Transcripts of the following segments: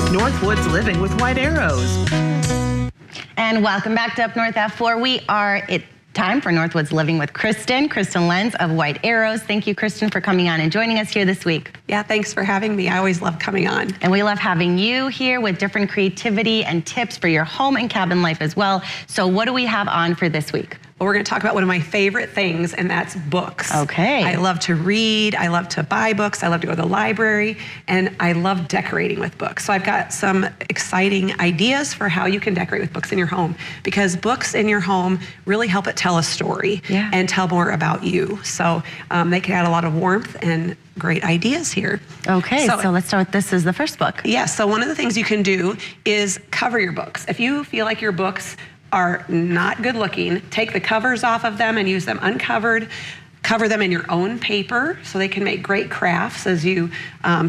Northwoods Living with White Arrows. And welcome back to Up North F4. We are at time for Northwoods Living with Kristen Lenz of White Arrows. Thank you, Kristen, for coming on and joining us here this week. Yeah, thanks for having me. I always love coming on. And we love having you here with different creativity and tips for your home and cabin life as well. So what do we have on for this week? Well, we're going to talk about one of my favorite things, and that's books. Okay. I love to read, I love to buy books, I love to go to the library, and I love decorating with books. So I've got some exciting ideas for how you can decorate with books in your home, because books in your home really help it tell a story and tell more about you. So they can add a lot of warmth and great ideas here. Okay, so let's start with this is the first book. Yeah, so one of the things you can do is cover your books. If you feel like your books are not good looking, take the covers off of them and use them uncovered. Cover them in your own paper so they can make great crafts as you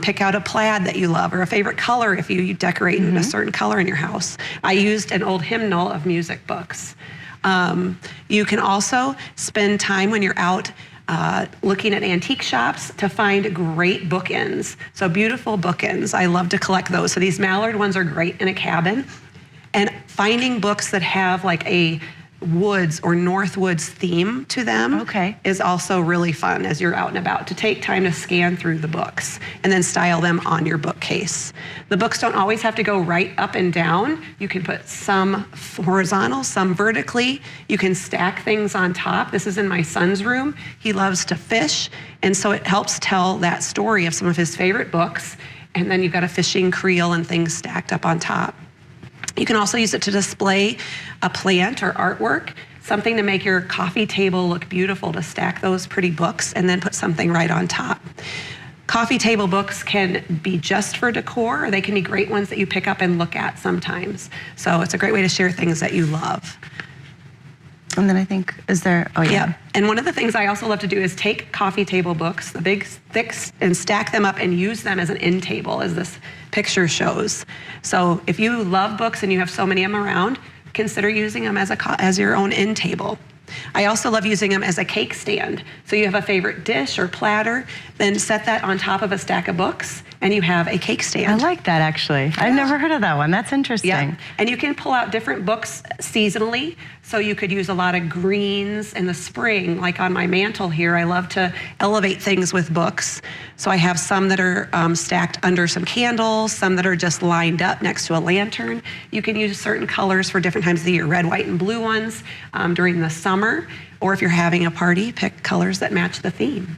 pick out a plaid that you love or a favorite color if you decorate in a certain color in your house. I used an old hymnal of music books. You can also spend time when you're out looking at antique shops to find great bookends. So beautiful bookends. I love to collect those. So these mallard ones are great in a cabin. And finding books that have like a woods or Northwoods theme to them is also really fun as you're out and about, to take time to scan through the books and then style them on your bookcase. The books don't always have to go right up and down. You can put some horizontal, some vertically. You can stack things on top. This is in my son's room. He loves to fish, and so it helps tell that story of some of his favorite books. And then you've got a fishing creel and things stacked up on top. You can also use it to display a plant or artwork, something to make your coffee table look beautiful, to stack those pretty books and then put something right on top. Coffee table books can be just for decor, or they can be great ones that you pick up and look at sometimes. So it's a great way to share things that you love. And then I think, is there, And one of the things I also love to do is take coffee table books, the big sticks, and stack them up and use them as an end table, as this picture shows. So if you love books and you have so many of them around, consider using them as your own end table. I also love using them as a cake stand. So you have a favorite dish or platter, then set that on top of a stack of books and you have a cake stand. I like that, actually. I've never heard of that one. That's interesting. Yeah. And you can pull out different books seasonally. So you could use a lot of greens in the spring, like on my mantle here. I love to elevate things with books. So I have some that are stacked under some candles, some that are just lined up next to a lantern. You can use certain colors for different times of the year, red, white, and blue ones during the summer. Or if you're having a party, pick colors that match the theme.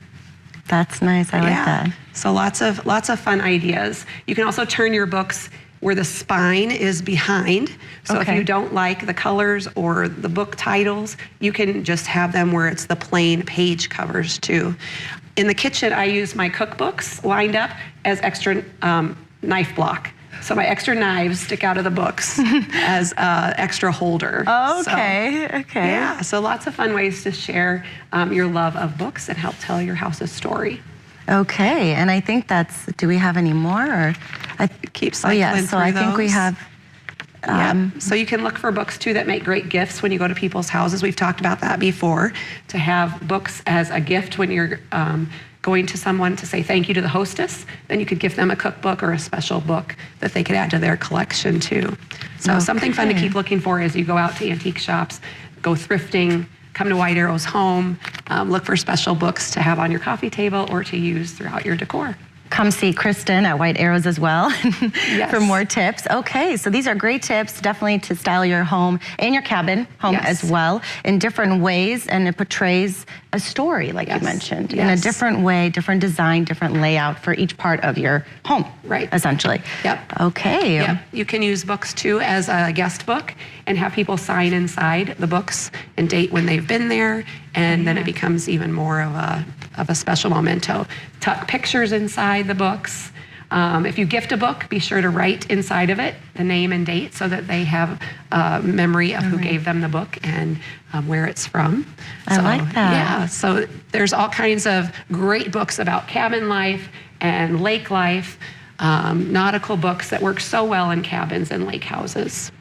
That's nice. I like that. So lots of fun ideas. You can also turn your books where the spine is behind. So if you don't like the colors or the book titles, you can just have them where it's the plain page covers too. In the kitchen, I use my cookbooks lined up as extra knife block. So my extra knives stick out of the books as extra holder. Okay. Yeah, so lots of fun ways to share your love of books and help tell your house's story. Okay, and I think that's, do we have any more? Or keep cycling so I think we have. So you can look for books too that make great gifts when you go to people's houses. We've talked about that before, to have books as a gift when you're going to someone to say thank you to the hostess. Then you could give them a cookbook or a special book that they could add to their collection too. So something fun to keep looking for as you go out to antique shops, go thrifting, come to White Arrow's home, look for special books to have on your coffee table or to use throughout your decor. Come see Kristen at White Arrows as well for more tips. Okay, so these are great tips, definitely to style your home and your cabin home as well in different ways, and it portrays a story, like you mentioned, in a different way, different design, different layout for each part of your home, essentially. Okay. You can use books too as a guest book and have people sign inside the books and date when they've been there, and then it becomes even more of a special memento. Tuck pictures inside the books. If you gift a book, be sure to write inside of it the name and date so that they have a memory of who gave them the book and where it's from. I like that. Yeah, so there's all kinds of great books about cabin life and lake life, nautical books that work so well in cabins and lake houses.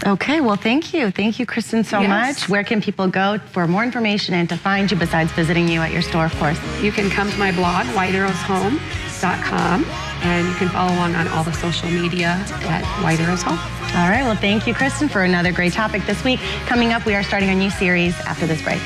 Okay, well, thank you. Thank you, Kristen, so much. Where can people go for more information and to find you besides visiting you at your store, of course? You can come to my blog, White Arrow's Home. whitearrowshome.com, and you can follow along on all the social media at White Arrows Home. All right, well, thank you, Kristen, for another great topic this week. Coming up, we are starting a new series after this break.